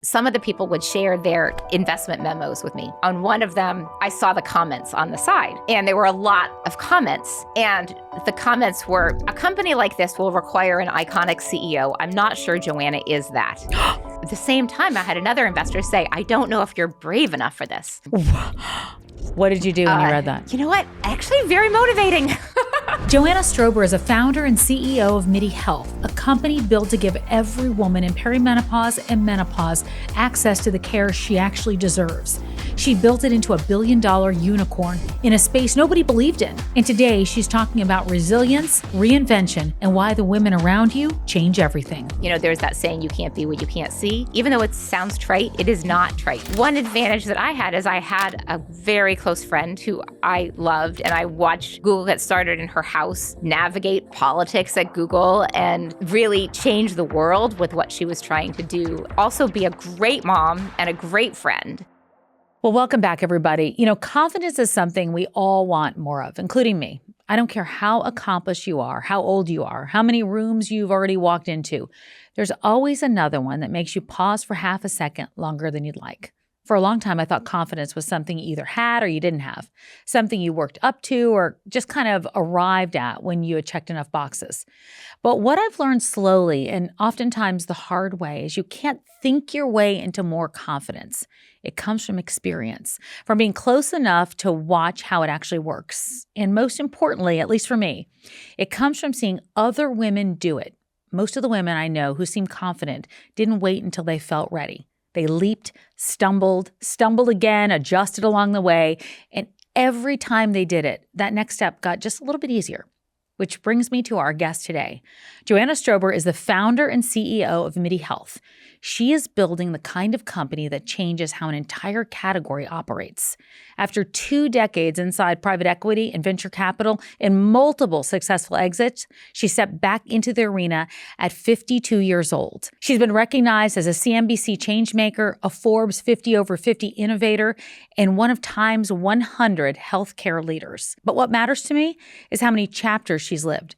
Some of the people would share their investment memos with me. On one of them, I saw the comments on the side, and there were a lot of comments. And the comments were, a company like this will require an iconic CEO. I'm not sure Joanna is that. At the same time, I had another investor say, I don't know if you're brave enough for this. What did you do when you read that? You know what? Actually, very motivating. Joanna Strober is a founder and CEO of Midi Health, a company built to give every woman in perimenopause and menopause access to the care she actually deserves. She built it into a billion-dollar unicorn in a space nobody believed in. And today, she's talking about resilience, reinvention, and why the women around you change everything. You know, there's that saying, you can't be what you can't see. Even though it sounds trite, it is not trite. One advantage that I had is I had a very close friend who I loved, and I watched Google get started in her house, navigate politics at Google, and really change the world with what she was trying to do. Also be a great mom and a great friend. Well, welcome back, everybody. You know, confidence is something we all want more of, including me. I don't care how accomplished you are, how old you are, how many rooms you've already walked into. There's always another one that makes you pause for half a second longer than you'd like. For a long time, I thought confidence was something you either had or you didn't have, something you worked up to or just kind of arrived at when you had checked enough boxes. But what I've learned slowly, and oftentimes the hard way, is you can't think your way into more confidence. It comes from experience, from being close enough to watch how it actually works. And most importantly, at least for me, it comes from seeing other women do it. Most of the women I know who seem confident didn't wait until they felt ready. They leaped, stumbled again, adjusted along the way, and every time they did it, that next step got just a little bit easier. Which brings me to our guest today. Joanna Strober is the founder and CEO of Midi Health. She is building the kind of company that changes how an entire category operates. After 2 decades inside private equity and venture capital and multiple successful exits, she stepped back into the arena at 52 years old. She's been recognized as a CNBC changemaker, a Forbes 50 over 50 innovator, and one of Time's 100 healthcare leaders. But what matters to me is how many chapters she's lived.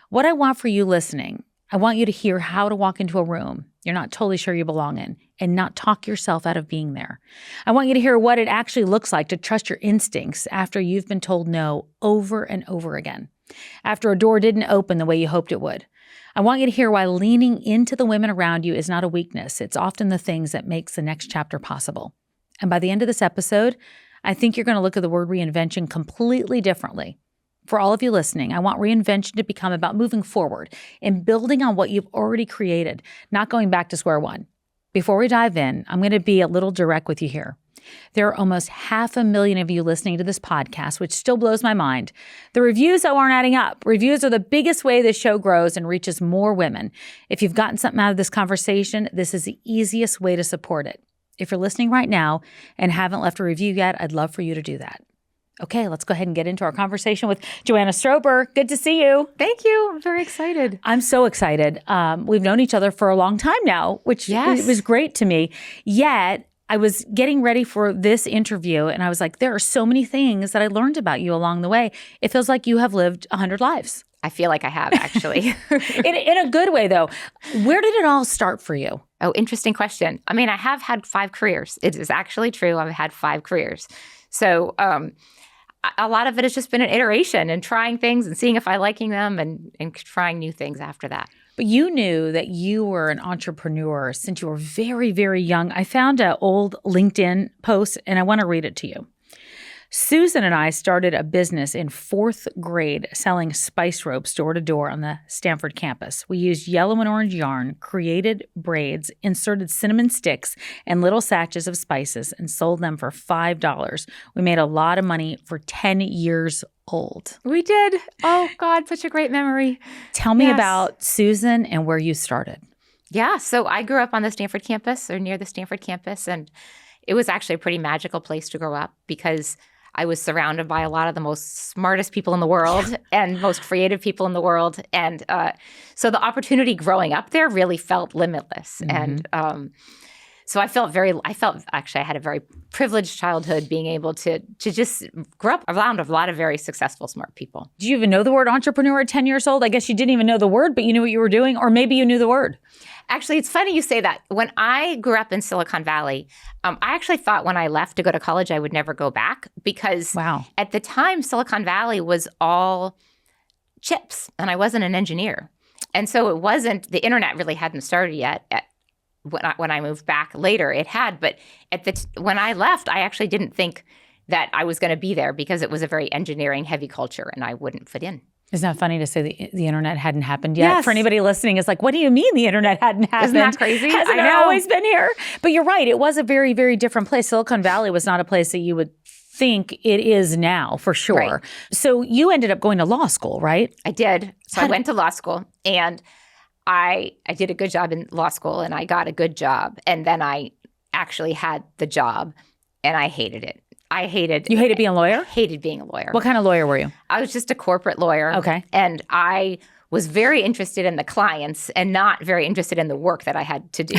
What I want for you listening, I want you to hear how to walk into a room you're not totally sure you belong in and not talk yourself out of being there. I want you to hear what it actually looks like to trust your instincts after you've been told no over and over again, after a door didn't open the way you hoped it would. I want you to hear why leaning into the women around you is not a weakness. It's often the things that makes the next chapter possible. And by the end of this episode, I think you're going to look at the word reinvention completely differently. For all of you listening, I want reinvention to become about moving forward and building on what you've already created, not going back to square one. Before we dive in, I'm going to be a little direct with you here. There are almost 500,000 of you listening to this podcast, which still blows my mind. The reviews, though, aren't adding up. Reviews are the biggest way this show grows and reaches more women. If you've gotten something out of this conversation, this is the easiest way to support it. If you're listening right now and haven't left a review yet, I'd love for you to do that. Okay, let's go ahead and get into our conversation with Joanna Strober. Good to see you. Thank you. I'm very excited. I'm so excited. We've known each other for a long time now, which was great to me. Yet, I was getting ready for this interview, and I was like, there are so many things that I learned about you along the way. It feels like you have lived 100 lives. I feel like I have, actually. in a good way, though. Where did it all start for you? Oh, interesting question. I mean, I have had 5 careers. It is actually true. I've had 5 careers. So, a lot of it has just been an iteration and trying things and seeing if I'm liking them and trying new things after that. But you knew that you were an entrepreneur since you were very, very young. I found an old LinkedIn post, and I want to read it to you. Susan and I started a business in 4th grade selling spice ropes door to door on the Stanford campus. We used yellow and orange yarn, created braids, inserted cinnamon sticks and little sachets of spices, and sold them for $5. We made a lot of money for 10 years old. We did. Oh, God, such a great memory. Tell me about Susan and where you started. Yeah, so I grew up on the Stanford campus or near the Stanford campus, and it was actually a pretty magical place to grow up because I was surrounded by a lot of the most smartest people in the world and most creative people in the world. And so the opportunity growing up there really felt limitless. Mm-hmm. And so I felt actually I had a very privileged childhood being able to just grow up around a lot of very successful, smart people. Do you even know the word entrepreneur at 10 years old? I guess you didn't even know the word, but you knew what you were doing, or maybe you knew the word. Actually, it's funny you say that. When I grew up in Silicon Valley, I actually thought when I left to go to college, I would never go back because Wow. at the time, Silicon Valley was all chips and I wasn't an engineer. And so it wasn't, the internet really hadn't started yet. When I moved back later, it had. But when I left, I actually didn't think that I was going to be there because it was a very engineering heavy culture and I wouldn't fit in. Isn't that funny to say the internet hadn't happened yet? Yes. For anybody listening, it's like, what do you mean the internet hadn't happened? Isn't that crazy? Hasn't I it know. always been here? But you're right. It was a very, very different place. Silicon Valley was not a place that you would think it is now, for sure. Right. So you ended up going to law school, right? I did. So I went to law school and I did a good job in law school and I got a good job. And then I actually had the job and I hated it. You hated being a lawyer? Hated being a lawyer. What kind of lawyer were you? I was just a corporate lawyer. Okay. And I was very interested in the clients and not very interested in the work that I had to do.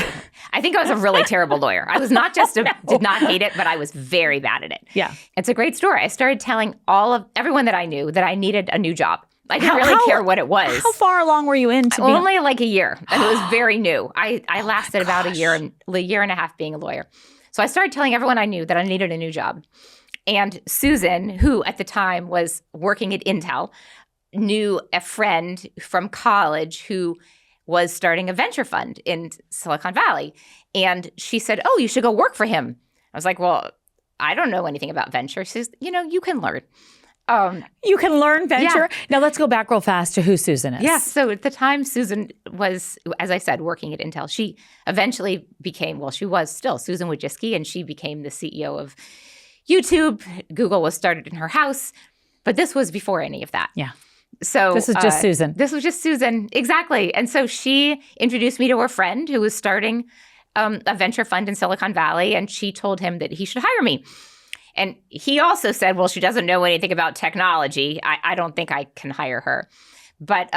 I think I was a really terrible lawyer. I was not just did not hate it, but I was very bad at it. Yeah. It's a great story. I started telling everyone that I knew that I needed a new job. I didn't really care what it was. How far along were you into being? Only like a year. And it was very new. I lasted about a year and a half being a lawyer. So I started telling everyone I knew that I needed a new job. And Susan, who at the time was working at Intel, knew a friend from college who was starting a venture fund in Silicon Valley. And she said, oh, you should go work for him. I was like, well, I don't know anything about venture. She says, you can learn. You can learn venture? Yeah. Now let's go back real fast to who Susan is. Yes. So at the time, Susan was, as I said, working at Intel. She eventually became, she was still Susan Wojcicki, and she became the CEO of YouTube. Google was started in her house. But this was before any of that. Yeah. So this was just Susan. This was just Susan. Exactly. And so she introduced me to her friend who was starting a venture fund in Silicon Valley. And she told him that he should hire me. And he also said, well, she doesn't know anything about technology. I don't think I can hire her. But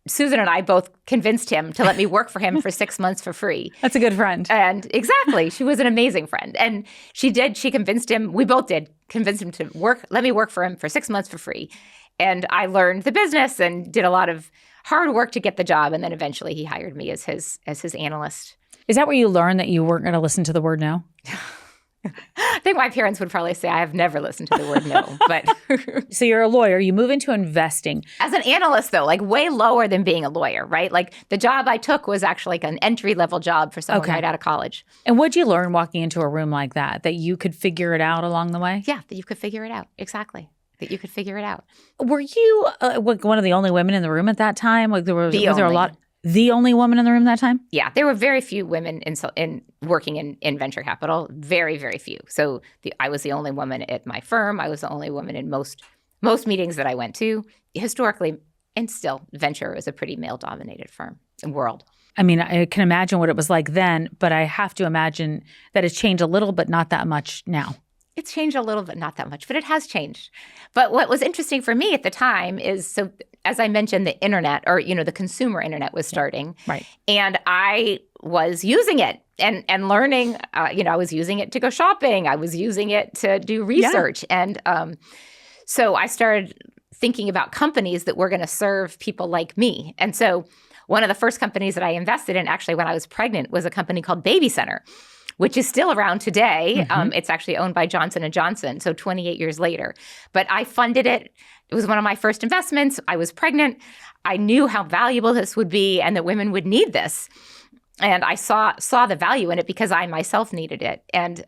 Susan and I both convinced him to let me work for him for 6 months for free. That's a good friend. And exactly. She was an amazing friend. And she convinced him, we both did, convince him to let me work for him for 6 months for free. And I learned the business and did a lot of hard work to get the job. And then eventually he hired me as his analyst. Is that where you learned that you weren't going to listen to the word no? I think my parents would probably say I have never listened to the word no, but. So you're a lawyer, you move into investing. As an analyst though, like way lower than being a lawyer, right? Like the job I took was actually like an entry-level job for someone right out of college. And what'd you learn walking into a room like that you could figure it out along the way? Yeah, that you could figure it out. Exactly. That you could figure it out. Were you one of the only women in the room at that time? Like was there a lot? The only woman in the room that time? Yeah, there were very few women in working in venture capital. Very, very few. So I was the only woman at my firm. I was the only woman in most meetings that I went to. Historically, and still, venture is a pretty male-dominated world. I mean, I can imagine what it was like then, but I have to imagine that it's changed a little, but not that much now. It's changed a little bit, not that much, but it has changed. But what was interesting for me at the time is, so as I mentioned, the internet or, the consumer internet was starting. Right. And I was using it and learning, I was using it to go shopping. I was using it to do research. Yeah. And so I started thinking about companies that were going to serve people like me. And so one of the first companies that I invested in, actually, when I was pregnant, was a company called Baby Center, which is still around today. Mm-hmm. It's actually owned by Johnson & Johnson, so 28 years later. But I funded it. It was one of my first investments. I was pregnant. I knew how valuable this would be and that women would need this. And I saw the value in it because I myself needed it. And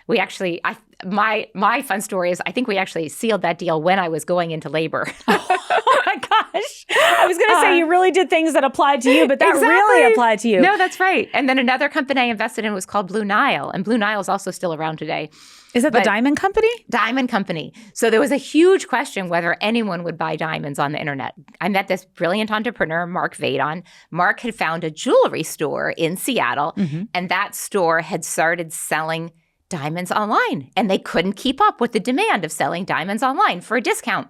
we actually, my fun story is I think we actually sealed that deal when I was going into labor. Oh my gosh. I was going to say you really did things that applied to you, but that exactly. really applied to you. No, that's right. And then another company I invested in was called Blue Nile. And Blue Nile is also still around today. Is that the diamond company? Diamond company. So there was a huge question whether anyone would buy diamonds on the internet. I met this brilliant entrepreneur, Mark Fadal. Mark had found a jewelry store in Seattle, and that store had started selling diamonds online. And they couldn't keep up with the demand of selling diamonds online for a discount.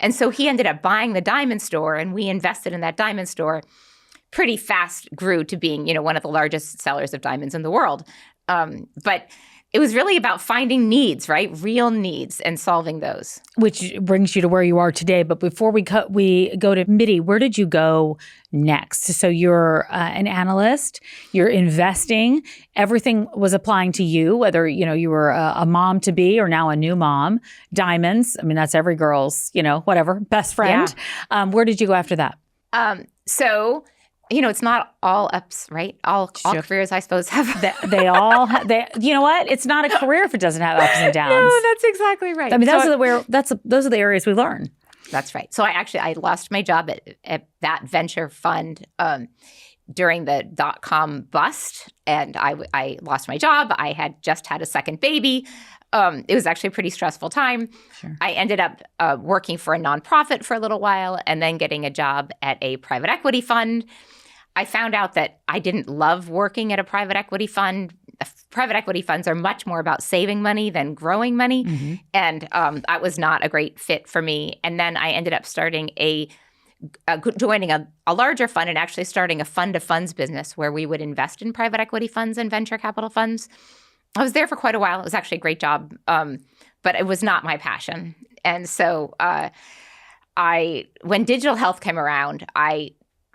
And so he ended up buying the diamond store, and we invested in that diamond store. Pretty fast grew to being, one of the largest sellers of diamonds in the world. But it was really about finding needs, right? Real needs and solving those. Which brings you to where you are today. But before we go to Midi, where did you go next? So you're an analyst, you're investing, everything was applying to you, whether, you were a mom to be or now a new mom, diamonds. I mean, that's every girl's, whatever, best friend. Yeah. Where did you go after that? So it's not all ups, right? All careers, I suppose, have. They all, you know what? It's not a career if it doesn't have ups and downs. No, that's exactly right. I mean, those are the areas we learn. That's right. So I lost my job at that venture fund during the .com bust, and I lost my job. I had just had a second baby. It was actually a pretty stressful time. Sure. I ended up working for a nonprofit for a little while and then getting a job at a private equity fund. I found out that I didn't love working at a private equity fund. Private equity funds are much more about saving money than growing money. Mm-hmm. And that was not a great fit for me. And then I ended up starting joining a larger fund and actually starting a fund of funds business where we would invest in private equity funds and venture capital funds. I was there for quite a while. It was actually a great job, but it was not my passion. And so when digital health came around,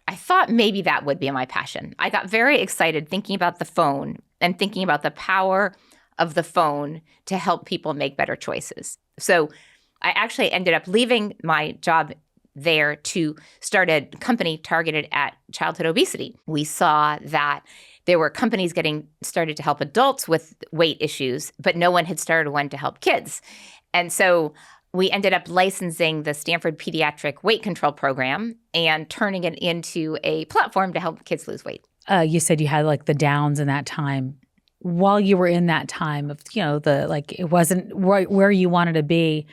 I thought maybe that would be my passion. I got very excited thinking about the phone and thinking about the power of the phone to help people make better choices. So I actually ended up leaving my job there to start a company targeted at childhood obesity. We saw that there were companies getting started to help adults with weight issues, but no one had started one to help kids. And so we ended up licensing the Stanford Pediatric Weight Control Program and turning it into a platform to help kids lose weight. You said you had like the downs in that time. While you were in that time of, it wasn't right where you wanted to be,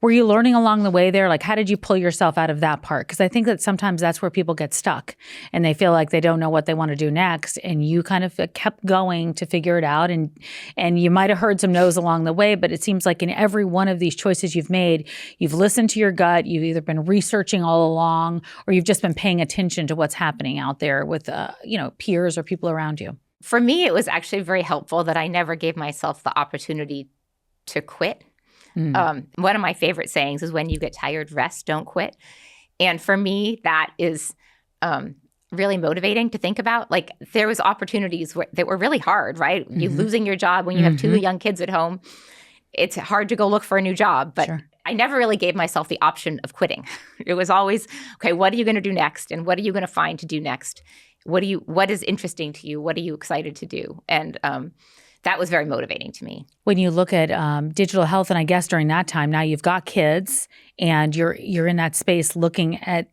were you learning along the way there? Like, how did you pull yourself out of that part? Because I think that sometimes that's where people get stuck and they feel like they don't know what they want to do next. And you kind of kept going to figure it out. And you might have heard some no's along the way, but it seems like in every one of these choices you've made, you've listened to your gut, you've either been researching all along, or you've just been paying attention to what's happening out there with, peers or people around you. For me, it was actually very helpful that I never gave myself the opportunity to quit. One of my favorite sayings is, when you get tired, rest, don't quit. And for me, that is really motivating to think about. Like, there was opportunities that were really hard, right? Mm-hmm. You losing your job when you have two young kids at home. It's hard to go look for a new job, but sure. I never really gave myself the option of quitting. It was always, okay, what are you going to do next? And what are you going to find to do next? What is interesting to you? What are you excited to do? And that was very motivating to me. When you look at digital health, and I guess during that time, now you've got kids and you're in that space looking at,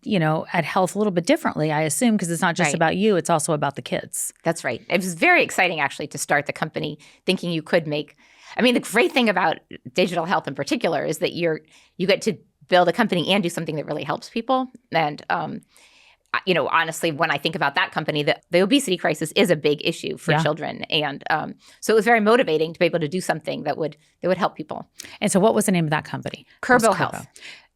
at health a little bit differently, I assume, because it's not just about you, it's also about the kids. That's right. It was very exciting, actually, to start the company thinking you could make – the great thing about digital health in particular is that you get to build a company and do something that really helps people. And honestly, when I think about that company, the obesity crisis is a big issue for children. And so it was very motivating to be able to do something that would help people. And so what was the name of that company? Kerbo Health.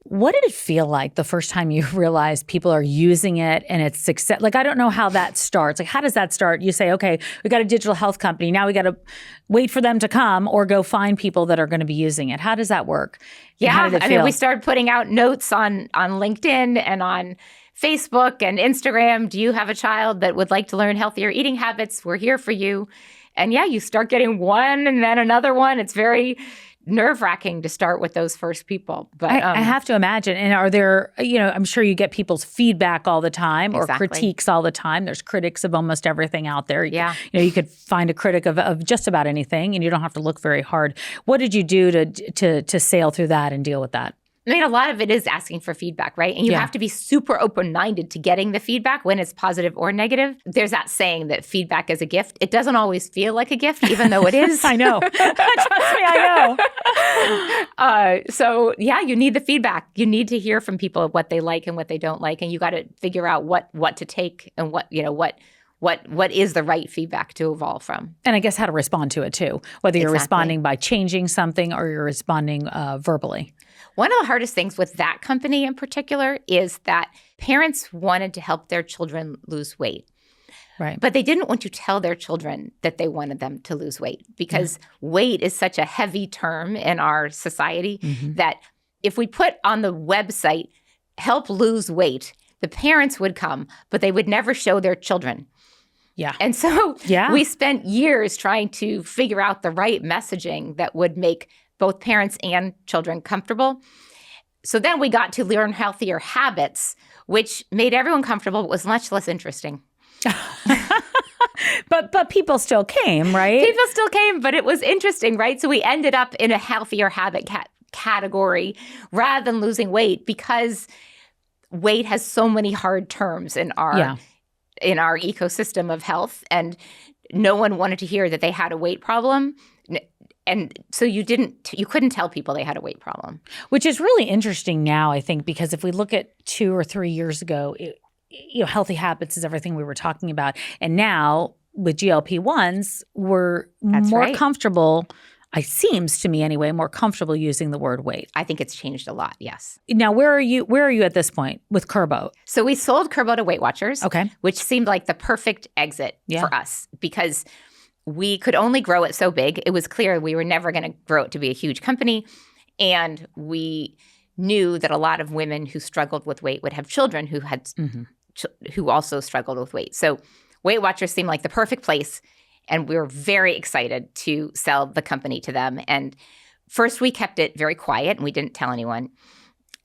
What did it feel like the first time you realized people are using it and it's success? Like, I don't know how that starts. Like, how does that start? You say, okay, we got a digital health company. Now we got to wait for them to come or go find people that are going to be using it. How does that work? Yeah. How did it feel? We started putting out notes on LinkedIn and on Facebook and Instagram. Do you have a child that would like to learn healthier eating habits? We're here for you. And you start getting one and then another one. It's very nerve-wracking to start with those first people. But I have to imagine. And are there, I'm sure you get people's feedback all the time or critiques all the time. There's critics of almost everything out there. Yeah. You could find a critic of just about anything and you don't have to look very hard. What did you do to sail through that and deal with that? A lot of it is asking for feedback, right? And you have to be super open-minded to getting the feedback when it's positive or negative. There's that saying that feedback is a gift. It doesn't always feel like a gift, even though it is. I know. Trust me, I know. You need the feedback. You need to hear from people what they like and what they don't like. And you got to figure out what to take and what is the right feedback to evolve from. And I guess how to respond to it too, whether you're responding by changing something or you're responding verbally. One of the hardest things with that company in particular is that parents wanted to help their children lose weight. Right. But they didn't want to tell their children that they wanted them to lose weight because weight is such a heavy term in our society that if we put on the website, help lose weight, the parents would come, but they would never show their children. Yeah. And so we spent years trying to figure out the right messaging that would make both parents and children comfortable. So then we got to learn healthier habits, which made everyone comfortable, but was much less interesting. But people still came, right? People still came, but it was interesting, right? So we ended up in a healthier habit category rather than losing weight because weight has so many hard terms in our ecosystem of health, and no one wanted to hear that they had a weight problem. And so you couldn't tell people they had a weight problem. Which is really interesting now, I think, because if we look at 2 or 3 years ago, healthy habits is everything we were talking about. And now with GLP-1s, we're more comfortable, it seems to me anyway, more comfortable using the word weight. I think it's changed a lot, yes. Now, where are you at this point with Kurbo? So we sold Kurbo to Weight Watchers, which seemed like the perfect exit for us because we could only grow it so big. It was clear we were never going to grow it to be a huge company. And we knew that a lot of women who struggled with weight would have children who had who also struggled with weight. So Weight Watchers seemed like the perfect place. And we were very excited to sell the company to them. And first, we kept it very quiet and we didn't tell anyone.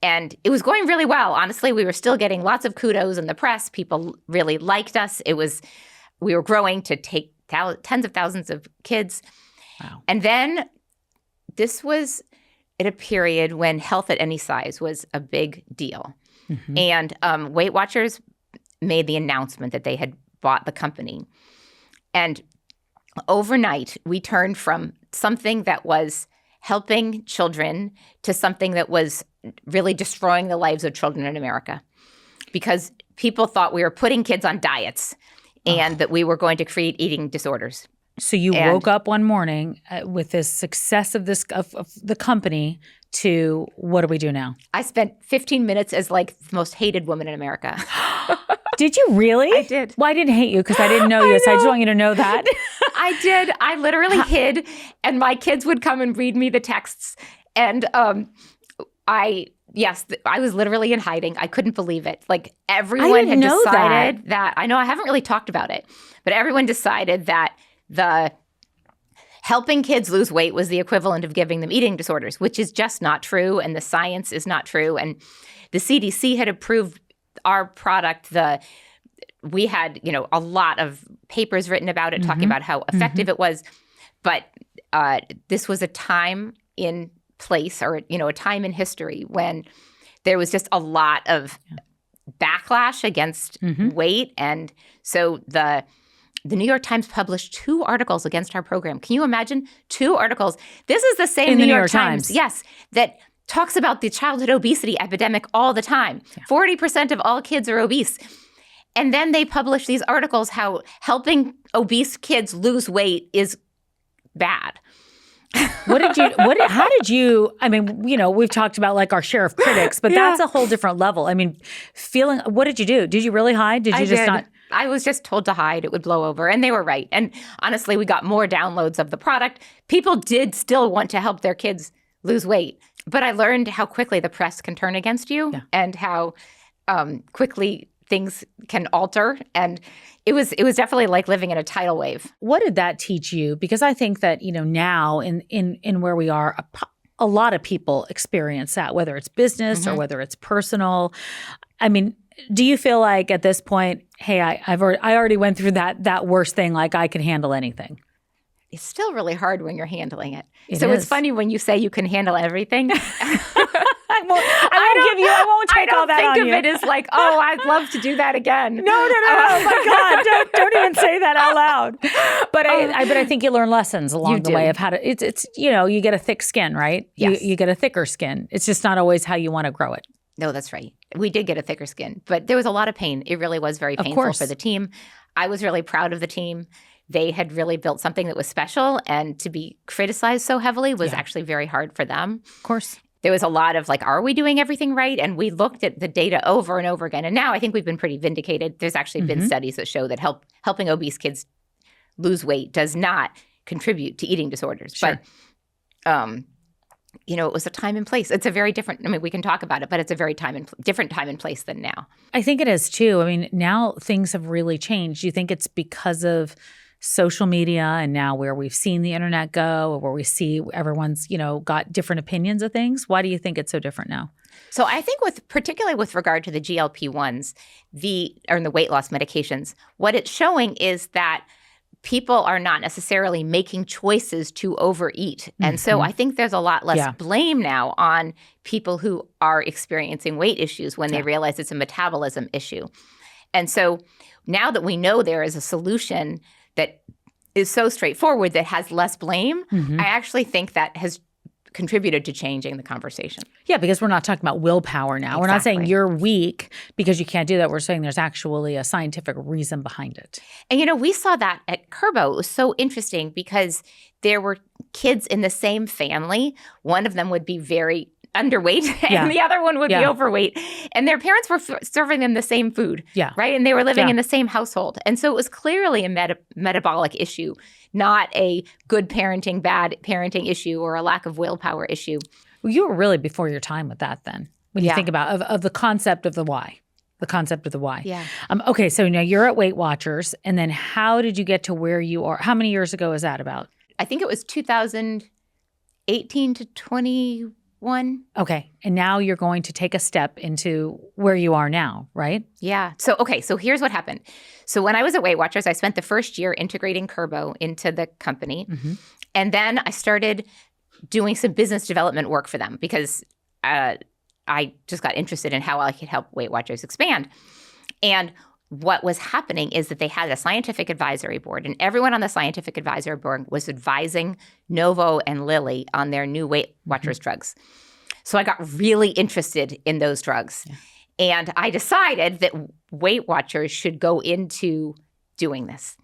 And it was going really well. Honestly, we were still getting lots of kudos in the press. People really liked us. We were growing to take tens of thousands of kids. Wow. And then this was at a period when health at any size was a big deal. And Weight Watchers made the announcement that they had bought the company. And overnight, we turned from something that was helping children to something that was really destroying the lives of children in America because people thought we were putting kids on diets and that we were going to create eating disorders. So you woke up one morning with this success of the company to what do we do now? I spent 15 minutes as like the most hated woman in America. Did you really? I did. Well, I didn't hate you because I didn't know you, so I just want you to know that. I did. I literally hid, and my kids would come and read me the texts. And I was literally in hiding. I couldn't believe it. Like everyone had decided that. I know I haven't really talked about it, but everyone decided that the helping kids lose weight was the equivalent of giving them eating disorders, which is just not true, and the science is not true. And the CDC had approved our product. We had, a lot of papers written about it, talking about how effective it was. But this was a time in place, or a time in history when there was just a lot of backlash against weight, and so the New York Times published 2 articles against our program. Can you imagine 2 articles? This is the same New York Times, yes, that talks about the childhood obesity epidemic all the time. 40% of all kids are obese. And then they publish these articles how helping obese kids lose weight is bad. How did you, we've talked about like our share of critics, but that's a whole different level. What did you do? Did you really hide? Did you not? I was just told to hide. It would blow over. And they were right. And honestly, we got more downloads of the product. People did still want to help their kids lose weight. But I learned how quickly the press can turn against you and how quickly things can alter. And it was definitely like living in a tidal wave. What did that teach you? Because I think that, now in where we are, a lot of people experience that, whether it's business or whether it's personal. Do you feel like at this point, hey, I already went through that worst thing, like I can handle anything? It's still really hard when you're handling it. It's funny when you say you can handle everything. I won't take all that on you. I don't think of it as like, oh, I'd love to do that again. No. Oh my God. Don't even say that out loud. But I think you learn lessons along the way of how to, it's you get a thick skin, right? Yes. You get a thicker skin. It's just not always how you want to grow it. No, that's right. We did get a thicker skin, but there was a lot of pain. It really was very painful for the team. I was really proud of the team. They had really built something that was special, and to be criticized so heavily was actually very hard for them. Of course. there was a lot of like, are we doing everything right? And we looked at the data over and over again. And now I think we've been pretty vindicated. There's actually been studies that show that helping obese kids lose weight does not contribute to eating disorders. Sure. But, it was a time and place. It's a very different, we can talk about it, but it's a very different time and place than now. I think it is too. I mean, now things have really changed. Do you think it's because of social media and now where we've seen the internet go, or where we see everyone's, got different opinions of things? Why do you think it's so different now? So I think particularly with regard to the GLP-1s, the weight loss medications, what it's showing is that people are not necessarily making choices to overeat. And so I think there's a lot less blame now on people who are experiencing weight issues when they realize it's a metabolism issue. And so now that we know there is a solution that is so straightforward that has less blame, I actually think that has contributed to changing the conversation. Yeah, because we're not talking about willpower now. Exactly. We're not saying you're weak because you can't do that. We're saying there's actually a scientific reason behind it. And, we saw that at Kerbo. It was so interesting because there were kids in the same family. One of them would be very underweight and the other one would be overweight. And their parents were serving them the same food, right? And they were living in the same household. And so it was clearly a metabolic issue, not a good parenting, bad parenting issue or a lack of willpower issue. Well, you were really before your time with that then, when you think about of the concept of the why. The concept of the why. Yeah. Okay, so now you're at Weight Watchers, and then how did you get to where you are? How many years ago is that about? I think it was 2018 to 21. Okay. And now you're going to take a step into where you are now, right? Yeah. So here's what happened. So when I was at Weight Watchers, I spent the first year integrating Kerbo into the company. And then I started doing some business development work for them because I just got interested in how I could help Weight Watchers expand. And what was happening is that they had a scientific advisory board, and everyone on the scientific advisory board was advising Novo and Lilly on their new Weight Watchers drugs. So I got really interested in those drugs. And I decided that Weight Watchers should go into doing this.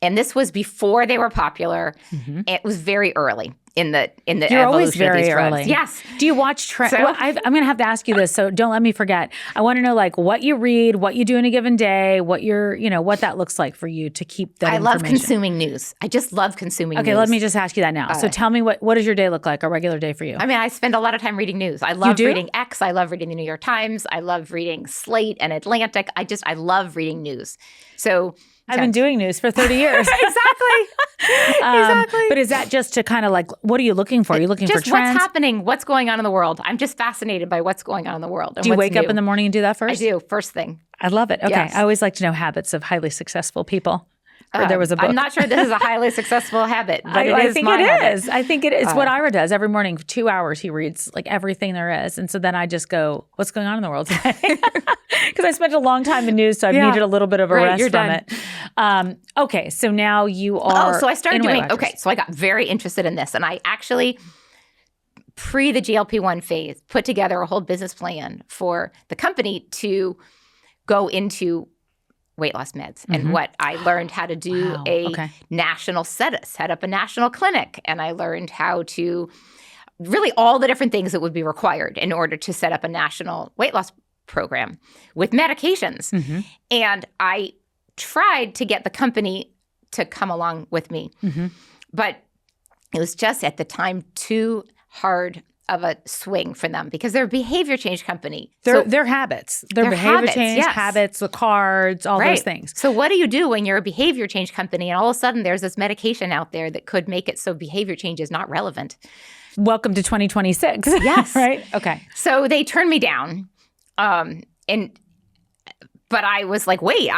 And this was before they were popular. It was very early in the You're always very of these drugs. early. Yes. Do you watch trends? Well, I'm going to have to ask you this, so don't let me forget. I want to know what you read, what you do in a given day, what what that looks like for you to keep that information. I love consuming news. I just love consuming news. Okay, let me just ask you that now. So tell me, what does your day look like, a regular day for you? I spend a lot of time reading news. I love reading X. I love reading the New York Times. I love reading Slate and Atlantic. I love reading news. So I've been doing news for 30 years. Exactly. But is that just to kind of what are you looking for? Are you looking for trends? Just what's happening, what's going on in the world. I'm just fascinated by what's going on in the world. Do you wake up in the morning and do that first? I do, first thing. I love it. Okay. Yes. I always like to know habits of highly successful people. There was a book. I'm not sure this is a highly successful habit, but I think it habit. is. I think it is. What Ira does every morning for 2 hours, he reads everything there is. And so then I just go, what's going on in the world today? Because I spent a long time in news, so I've needed a little bit of a rest from it. Okay, so now you are so I started doing, so I got very interested in this. And I actually, pre the GLP-1 phase, put together a whole business plan for the company to go into weight loss meds. And what I learned how to do national set up a national clinic. And I learned how to really all the different things that would be required in order to set up a national weight loss program with medications. And I tried to get the company to come along with me. But it was just at the time too hard of a swing for them because they're a behavior change company. Their habits. Their behavior change, habits, the cards, all those things. So what do you do when you're a behavior change company and all of a sudden there's this medication out there that could make it so behavior change is not relevant? Welcome to 2026. Yes. Right? Okay. So they turned me down. But I was like, wait,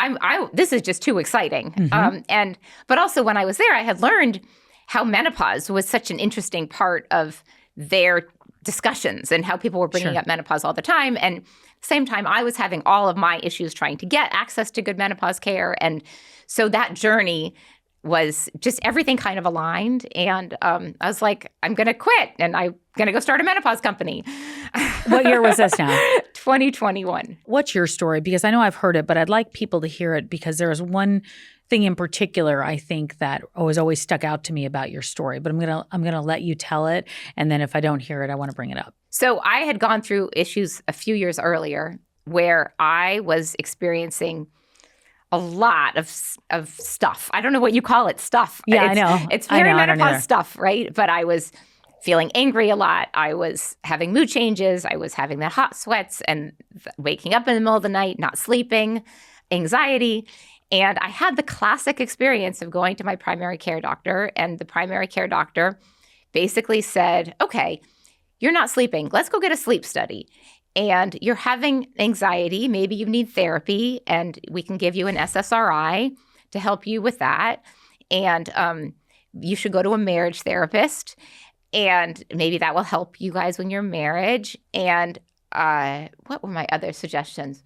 this is just too exciting. But also when I was there, I had learned how menopause was such an interesting part of their discussions and how people were bringing up menopause all the time. And at the same time, I was having all of my issues trying to get access to good menopause care. And so that journey was just everything kind of aligned. And I was like, I'm going to quit and I'm going to go start a menopause company. What year was this now? 2021. What's your story? Because I know I've heard it, but I'd like people to hear it because there was one thing in particular I think that was always stuck out to me about your story. But I'm gonna let you tell it, and then if I don't hear it, I want to bring it up. So I had gone through issues a few years earlier where I was experiencing a lot of stuff. I don't know what you call it, stuff. Yeah, I know. It's I know, I don't perimenopause either. stuff, right? But I was feeling angry a lot. I was having mood changes. I was having the hot sweats and waking up in the middle of the night, not sleeping, anxiety. And I had the classic experience of going to my primary care doctor, and the primary care doctor basically said, okay, you're not sleeping. Let's go get a sleep study. And you're having anxiety. Maybe you need therapy, and we can give you an SSRI to help you with that. And you should go to a marriage therapist, and maybe that will help you guys in your marriage. And what were my other suggestions?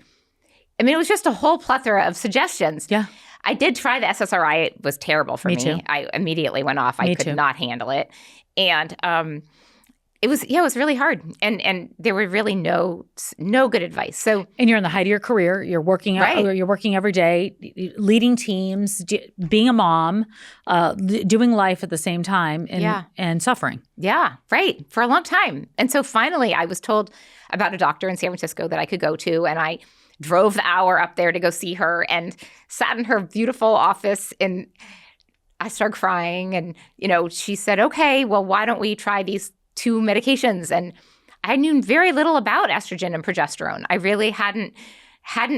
I mean, it was just a whole plethora of suggestions. Yeah. I did try the SSRI. It was terrible for me. Me too. I immediately went off. Me I could too. not handle it. And it was really hard. And there were really no good advice. So, And you're in the height of your career. You're working Right. You're working every day, leading teams, being a mom, doing life at the same time, and suffering. yeah, right, for a long time. And so finally I was told about a doctor in San Francisco that I could go to, and I drove the hour up there to go see her and sat in her beautiful office, and I started crying. And, she said, okay, well, why don't we try these 2 medications? And I knew very little about estrogen and progesterone. I really hadn't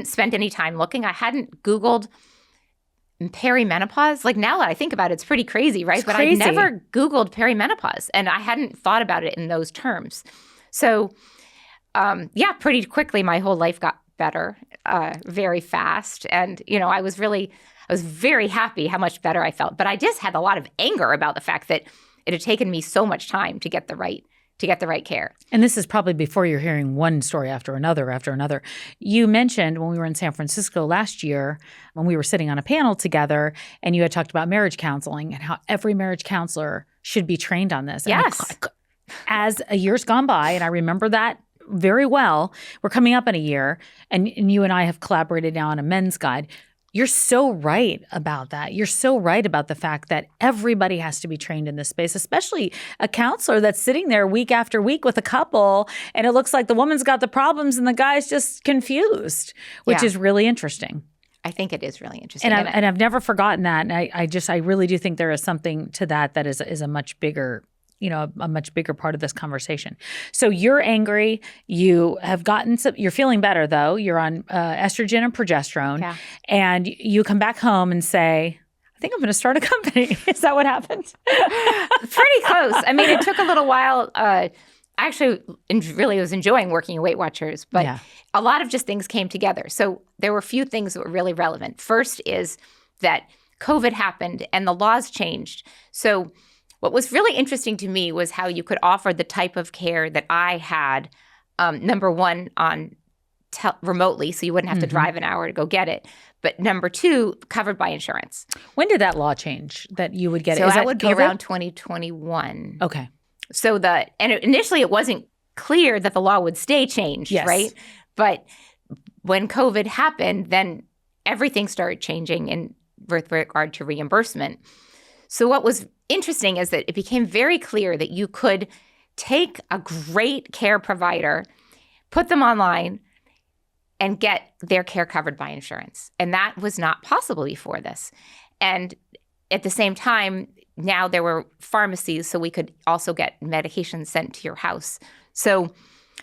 spent any time looking. I hadn't Googled perimenopause. Like, now that I think about it, it's pretty crazy, right? It's But crazy. I never Googled perimenopause, and I hadn't thought about it in those terms. So, pretty quickly, my whole life got better, very fast. And, I was very happy how much better I felt. But I just had a lot of anger about the fact that it had taken me so much time to get the right care. And this is probably before you're hearing one story after another. You mentioned when we were in San Francisco last year, when we were sitting on a panel together, and you had talked about marriage counseling and how every marriage counselor should be trained on this. And Yes. as a year's gone by, and I remember that very well, we're coming up in a year, and you and I have collaborated now on a men's guide. You're so right about that. You're so right about the fact that everybody has to be trained in this space, especially a counselor that's sitting there week after week with a couple, and it looks like the woman's got the problems and the guy's just confused, which Yeah. is really interesting. I think it is really interesting. And I've never forgotten that. And I really do think there is something to that is a much bigger, a much bigger part of this conversation. So you're angry. You have you're feeling better though. You're on estrogen and progesterone. Yeah. And you come back home and say, I think I'm going to start a company. Is that what happened? Pretty close. I mean, it took a little while. I actually really was enjoying working at Weight Watchers, but Yeah. a lot of just things came together. So there were a few things that were really relevant. First is that COVID happened and the laws changed. So what was really interesting to me was how you could offer the type of care that I had, number one, on remotely, so you wouldn't have to drive an hour to go get it. But number two, covered by insurance. When did that law change that you would get So it? Is that would be COVID? around 2021. Okay. So initially it wasn't clear that the law would stay changed, Yes. right? But when COVID happened, then everything started changing with regard to reimbursement. So what was interesting is that it became very clear that you could take a great care provider, put them online, and get their care covered by insurance. And that was not possible before this. And at the same time, now there were pharmacies, so we could also get medication sent to your house. So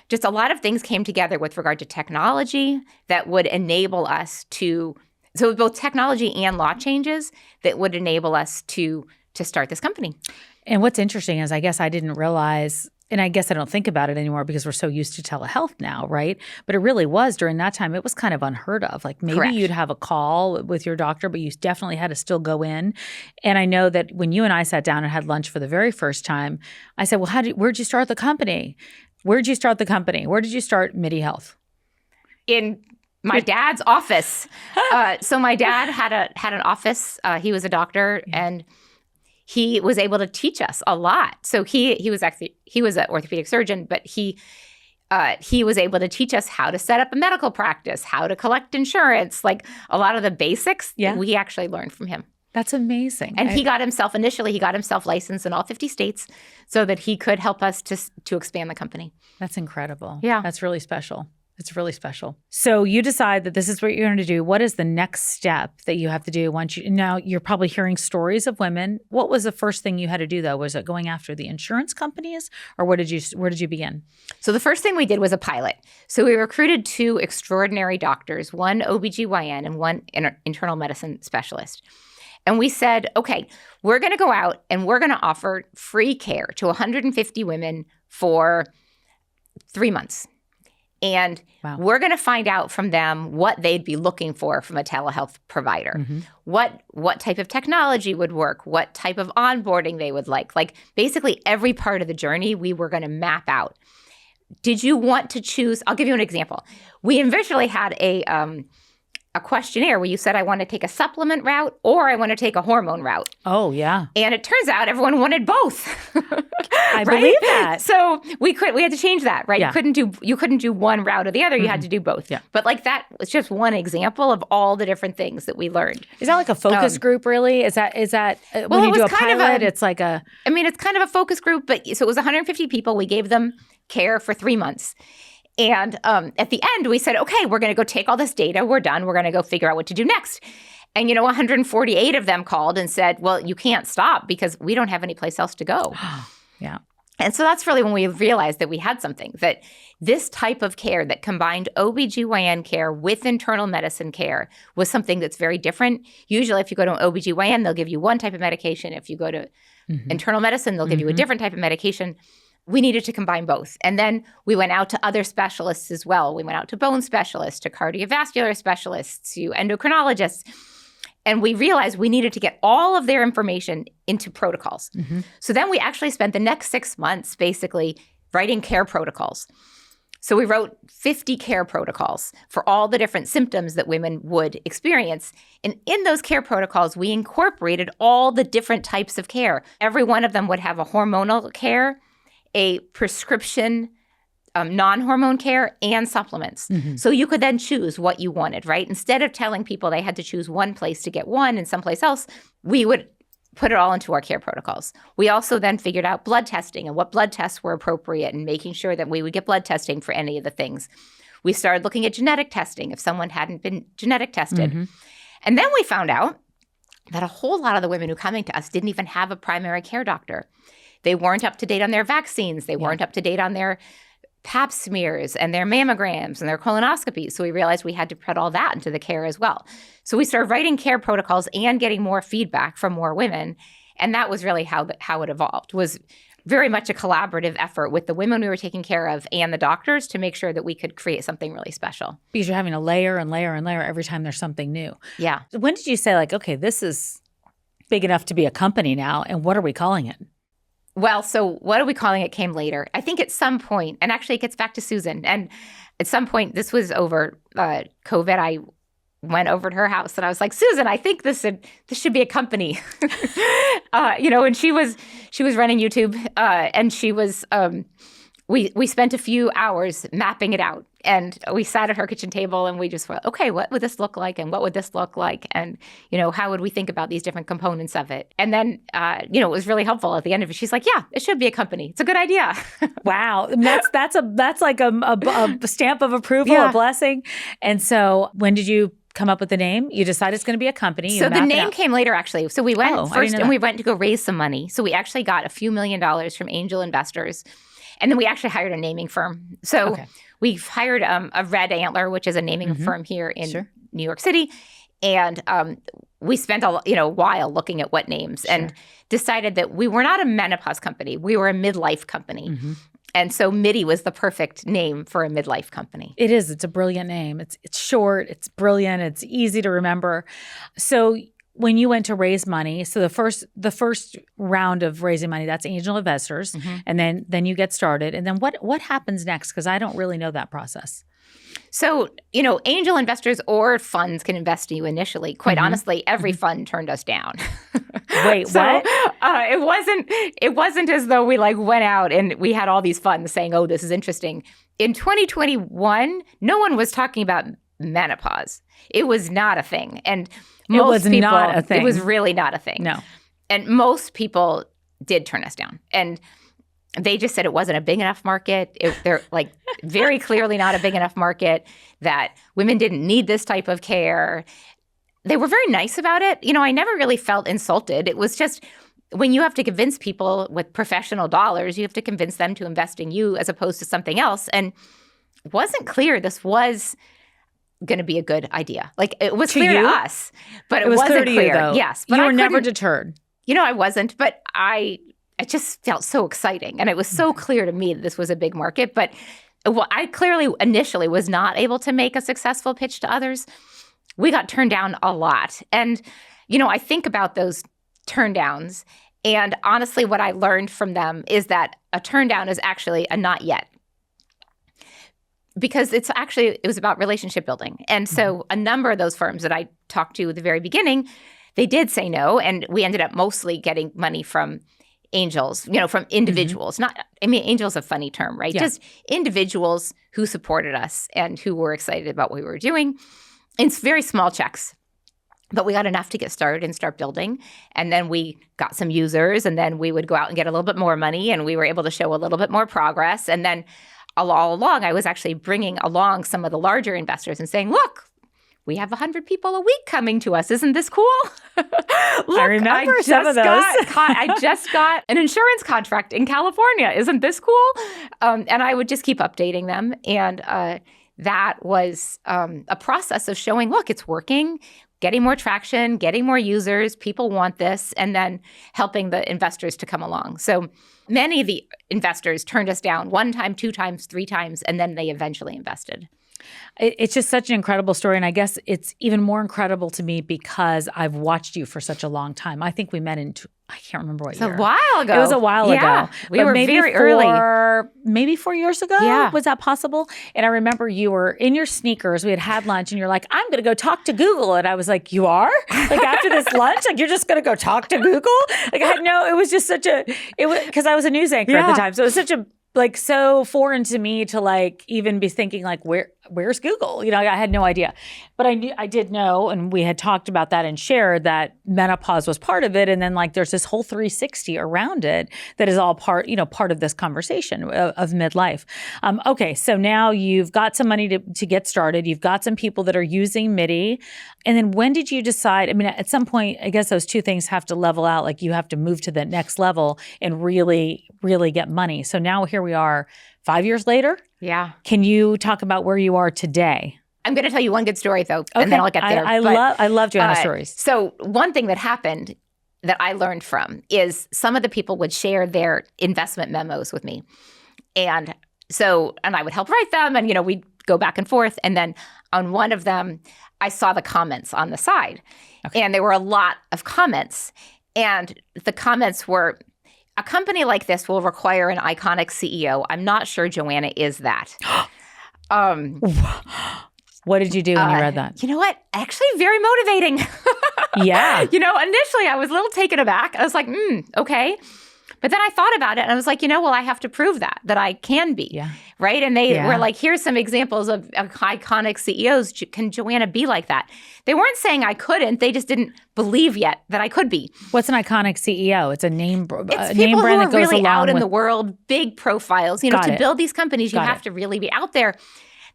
just a lot of things came together with regard to technology that would enable us so both technology and law changes that would enable us to start this company. And what's interesting is I guess I didn't realize, and I guess I don't think about it anymore because we're so used to telehealth now, right? But it really was during that time, it was kind of unheard of. Like maybe Correct. you'd have a call with your doctor, but you definitely had to still go in. And I know that when you and I sat down and had lunch for the very first time, I said, well, where'd you start the company? Where'd you start the company? Where did you start Midi Health? In my dad's office. So my dad had an office. He was a doctor, and he was able to teach us a lot. So he was an orthopedic surgeon, but he he was able to teach us how to set up a medical practice, how to collect insurance, like a lot of the basics. We actually learned from him. That's amazing. And he got himself licensed in all 50 states so that he could help us to expand the company. That's incredible. Yeah. That's really special. It's really special. So you decide that this is what you're going to do. What is the next step that you have to do now you're probably hearing stories of women. What was the first thing you had to do though? Was it going after the insurance companies or where did you begin? So the first thing we did was a pilot. So we recruited 2 extraordinary doctors, one OBGYN and one internal medicine specialist. And we said, okay, we're going to go out and we're going to offer free care to 150 women for 3 months. And we're going to find out from them what they'd be looking for from a telehealth provider, what type of technology would work, what type of onboarding they would like basically every part of the journey we were going to map out. Did you want to choose? I'll give you an example. We originally had a questionnaire where you said, I want to take a supplement route or I want to take a hormone route. Oh, yeah. And it turns out everyone wanted both. I believe that. So we had to change that, right? Yeah. You couldn't do one route or the other. You had to do both. Yeah. But that was just one example of all the different things that we learned. Is that like a focus group really? Is that when you do a pilot, it's like a... I mean, it's kind of a focus group, but so it was 150 people. We gave them care for 3 months. And at the end, we said, okay, we're going to go take all this data. We're done. We're going to go figure out what to do next. And, 148 of them called and said, well, you can't stop because we don't have any place else to go. Yeah. And so that's really when we realized that we had something, that this type of care that combined OBGYN care with internal medicine care was something that's very different. Usually if you go to an OBGYN, they'll give you one type of medication. If you go to internal medicine, they'll give you a different type of medication. We needed to combine both. And then we went out to other specialists as well. We went out to bone specialists, to cardiovascular specialists, to endocrinologists. And we realized we needed to get all of their information into protocols. So then we actually spent the next 6 months basically writing care protocols. So we wrote 50 care protocols for all the different symptoms that women would experience. And in those care protocols, we incorporated all the different types of care. Every one of them would have a hormonal care, a prescription, non-hormone care, and supplements. So you could then choose what you wanted, right? Instead of telling people they had to choose one place to get one and someplace else, we would put it all into our care protocols. We also then figured out blood testing and what blood tests were appropriate and making sure that we would get blood testing for any of the things. We started looking at genetic testing if someone hadn't been genetic tested. And then we found out that a whole lot of the women who coming to us didn't even have a primary care doctor. They weren't up to date on their vaccines. They weren't up to date on their pap smears and their mammograms and their colonoscopies. So we realized we had to put all that into the care as well. So we started writing care protocols and getting more feedback from more women. And that was really how it evolved, was very much a collaborative effort with the women we were taking care of and the doctors to make sure that we could create something really special. Because you're having to layer and layer and layer every time there's something new. Yeah. When did you say okay, this is big enough to be a company now, and what are we calling it? Well, so what are we calling it came later. I think at some point, and actually it gets back to Susan, and at some point, this was over COVID, I went over to her house and I was like, Susan, I think this should be a company. And she was running YouTube and she was, we spent a few hours mapping it out. And we sat at her kitchen table and we just went, okay, what would this look like? And what would this look like? And, how would we think about these different components of it? And then, it was really helpful at the end of it. She's like, yeah, it should be a company. It's a good idea. Wow. That's like a stamp of approval, a blessing. And so when did you come up with the name? You decided it's going to be a company. So the name came later, actually. So we went first and we went to go raise some money. So we actually got a few $1 million from angel investors. And then we actually hired a naming firm. So we've hired a Red Antler, which is a naming firm here in New York City. And we spent a while looking at what names and decided that we were not a menopause company. We were a midlife company. And so Midi was the perfect name for a midlife company. It is. It's a brilliant name. It's short. It's brilliant. It's easy to remember. So when you went to raise money, so the first round of raising money, that's angel investors, and then you get started. And then what happens next? Because I don't really know that process. So, angel investors or funds can invest in you initially. Quite honestly, every fund turned us down. Wait, what? It wasn't as though we went out and we had all these funds saying, oh, this is interesting. in 2021, no one was talking about menopause. It was not a thing. And It was not a thing. It was really not a thing. No. And most people did turn us down. And they just said it wasn't a big enough market. They're like very clearly not a big enough market, that women didn't need this type of care. They were very nice about it. I never really felt insulted. It was just when you have to convince people with professional dollars, you have to convince them to invest in you as opposed to something else. And it wasn't clear this was going to be a good idea. Like, it was clear to us, but it wasn't clear. You, though. Yes. But you were never deterred. I wasn't, but it just felt so exciting. And it was so clear to me that this was a big market. But I clearly initially was not able to make a successful pitch to others. We got turned down a lot. And, I think about those turndowns. And honestly, what I learned from them is that a turndown is actually a not yet. Because it was about relationship building. And so a number of those firms that I talked to at the very beginning, they did say no. And we ended up mostly getting money from angels, from individuals. Angel's a funny term, right? Yeah. Just individuals who supported us and who were excited about what we were doing. It's very small checks. But we got enough to get started and start building. And then we got some users, and then we would go out and get a little bit more money, and we were able to show a little bit more progress. And then all along, I was actually bringing along some of the larger investors and saying, look, we have 100 people a week coming to us. Isn't this cool? Look, I remember some of those. I just got an insurance contract in California. Isn't this cool? And I would just keep updating them. And that was a process of showing, look, it's working, getting more traction, getting more users. People want this, and then helping the investors to come along. So many of the investors turned us down 1 time, 2 times, 3 times, and then they eventually invested. It's just such an incredible story. And I guess it's even more incredible to me because I've watched you for such a long time. I think we met I can't remember what year. It's a while ago. It was a while ago. We were very early. Maybe 4 years ago? Yeah. Was that possible? And I remember you were in your sneakers. We had lunch and you're like, I'm going to go talk to Google. And I was like, you are? Like, after this lunch? Like, you're just going to go talk to Google? Like, it was just because I was a news anchor at the time. So it was so foreign to me to even be thinking where's Google? I had no idea. But I did know, and we had talked about that and shared that menopause was part of it. And then there's this whole 360 around it that is all part of this conversation of midlife. Okay, so now you've got some money to get started. You've got some people that are using Midi. And then when did you decide? At some point, I guess those two things have to level out. Like, you have to move to the next level and really, really get money. So now here we are 5 years later. Yeah. Can you talk about where you are today? I'm going to tell you one good story, though, and then I'll get there. I love Joanna stories. So one thing that happened that I learned from is some of the people would share their investment memos with me. And I would help write them, and, we'd go back and forth. And then on one of them, I saw the comments on the side. Okay. And there were a lot of comments. And the comments were, a company like this will require an iconic CEO. I'm not sure Joanna is that. What did you do when you read that? You know what? Actually, very motivating. Yeah. Initially I was a little taken aback. I was like, okay. But then I thought about it and I was like, I have to prove that I can be. Yeah. Right? And they were like, here's some examples of iconic CEOs. Can Joanna be like that? They weren't saying I couldn't. They just didn't believe yet that I could be. What's an iconic CEO? It's a name brand that goes along with. It's people who are really out in the world, big profiles. To build these companies, you have to really be out there.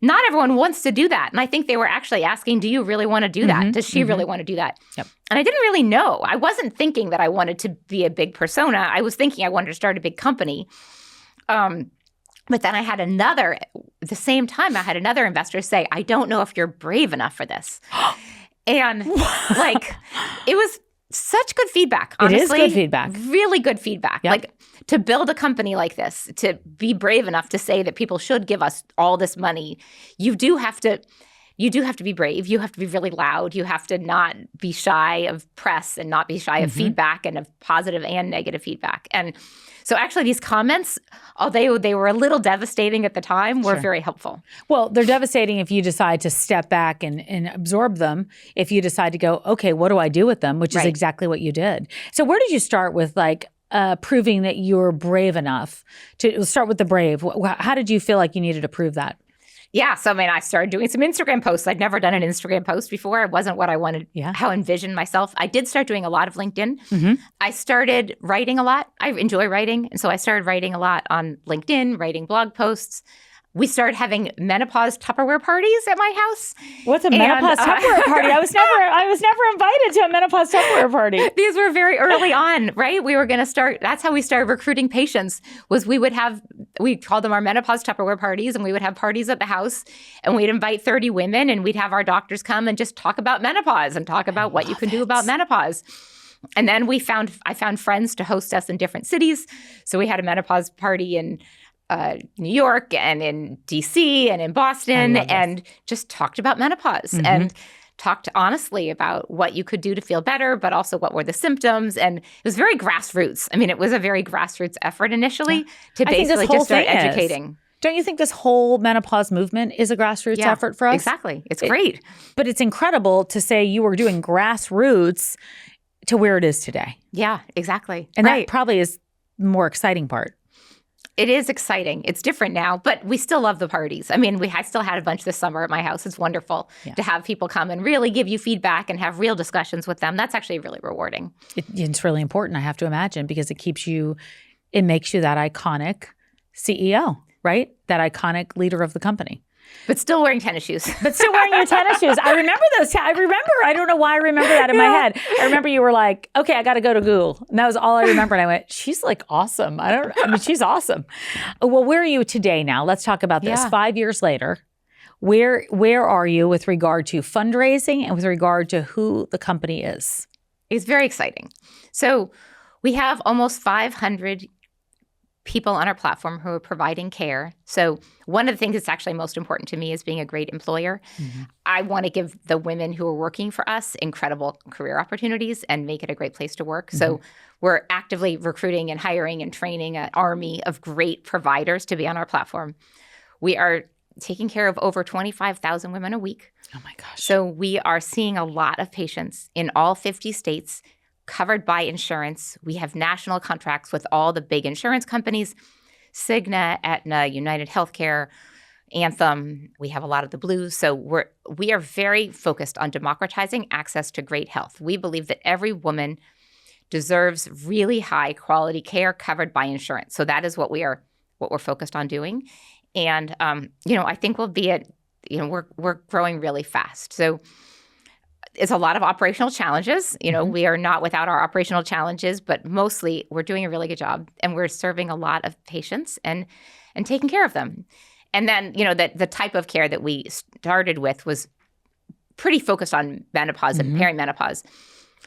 Not everyone wants to do that. And I think they were actually asking, do you really want to do that? Does she really want to do that? Yep. And I didn't really know. I wasn't thinking that I wanted to be a big persona. I was thinking I wanted to start a big company. But then I had another investor say, I don't know if you're brave enough for this. And it was such good feedback, honestly. It is good feedback. Really good feedback. Yep. To build a company like this, to be brave enough to say that people should give us all this money, you do have to be brave. You have to be really loud. You have to not be shy of press and not be shy of feedback and of positive and negative feedback. And so actually these comments, although they were a little devastating at the time, were very helpful. Well, they're devastating if you decide to step back and absorb them. If you decide to go, okay, what do I do with them? Which is exactly what you did. So where did you start with proving that you're brave enough to start with the brave? How did you feel like you needed to prove that? Yeah. So, I started doing some Instagram posts. I'd never done an Instagram post before. It wasn't what I wanted, how I envisioned myself. I did start doing a lot of LinkedIn. Mm-hmm. I started writing a lot. I enjoy writing. And so I started writing a lot on LinkedIn, writing blog posts. We started having menopause Tupperware parties at my house. What's a menopause Tupperware party? I was never invited to a menopause Tupperware party. These were very early on, right? We were going to start. That's how we started recruiting patients. Was we called them our menopause Tupperware parties, and we would have parties at the house, and we'd invite 30 women, and we'd have our doctors come and just talk about menopause and talk about what you can do about menopause. And then I found friends to host us in different cities. So we had a menopause party in New York and in DC and in Boston, and just talked about menopause and talked honestly about what you could do to feel better, but also what were the symptoms. And it was very grassroots. It was a very grassroots effort initially to basically just start educating. Don't you think this whole menopause movement is a grassroots effort for us? Exactly. It's great. But it's incredible to say you were doing grassroots to where it is today. Yeah, exactly. And that probably is the more exciting part. It is exciting. It's different now, but we still love the parties. I still had a bunch this summer at my house. It's wonderful to have people come and really give you feedback and have real discussions with them. That's actually really rewarding. It's really important, I have to imagine, because it makes you that iconic CEO, right? That iconic leader of the company. But still wearing tennis shoes. But still wearing your tennis shoes. I remember those. I don't know why I remember that in my head. I remember you were like, okay, I got to go to Google. And that was all I remember. And I went, she's like awesome. She's awesome. Well, where are you today now? Let's talk about this. 5 years later, where are you with regard to fundraising and with regard to who the company is? It's very exciting. So we have almost 500 people on our platform who are providing care. So one of the things that's actually most important to me is being a great employer. Mm-hmm. I want to give the women who are working for us incredible career opportunities and make it a great place to work. Mm-hmm. So we're actively recruiting and hiring and training an army of great providers to be on our platform. We are taking care of over 25,000 women a week. Oh my gosh. So we are seeing a lot of patients in all 50 states covered by insurance. We have national contracts with all the big insurance companies, Cigna, Aetna, United Healthcare, Anthem. We have a lot of the Blues. So we are very focused on democratizing access to great health. We believe that every woman deserves really high quality care covered by insurance. So that is what we're focused on doing. And I think we'll be we're growing really fast. So it's a lot of operational challenges. We are not without our operational challenges, but mostly we're doing a really good job, and we're serving a lot of patients and taking care of them. And then, the type of care that we started with was pretty focused on menopause and perimenopause.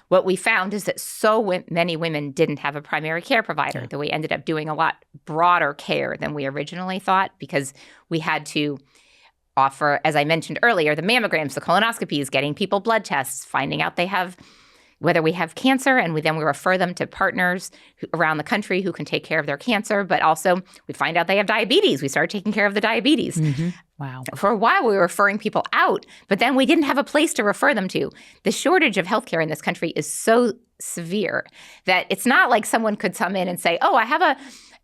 What we found is that so many women didn't have a primary care provider that we ended up doing a lot broader care than we originally thought, because we had to offer, as I mentioned earlier, the mammograms, the colonoscopies, getting people blood tests, finding out whether we have cancer, and then we refer them to partners around the country who can take care of their cancer. But also, we find out they have diabetes. We started taking care of the diabetes. Mm-hmm. Wow. For a while, we were referring people out, but then we didn't have a place to refer them to. The shortage of healthcare in this country is so severe that it's not like someone could come in and say, oh, I have a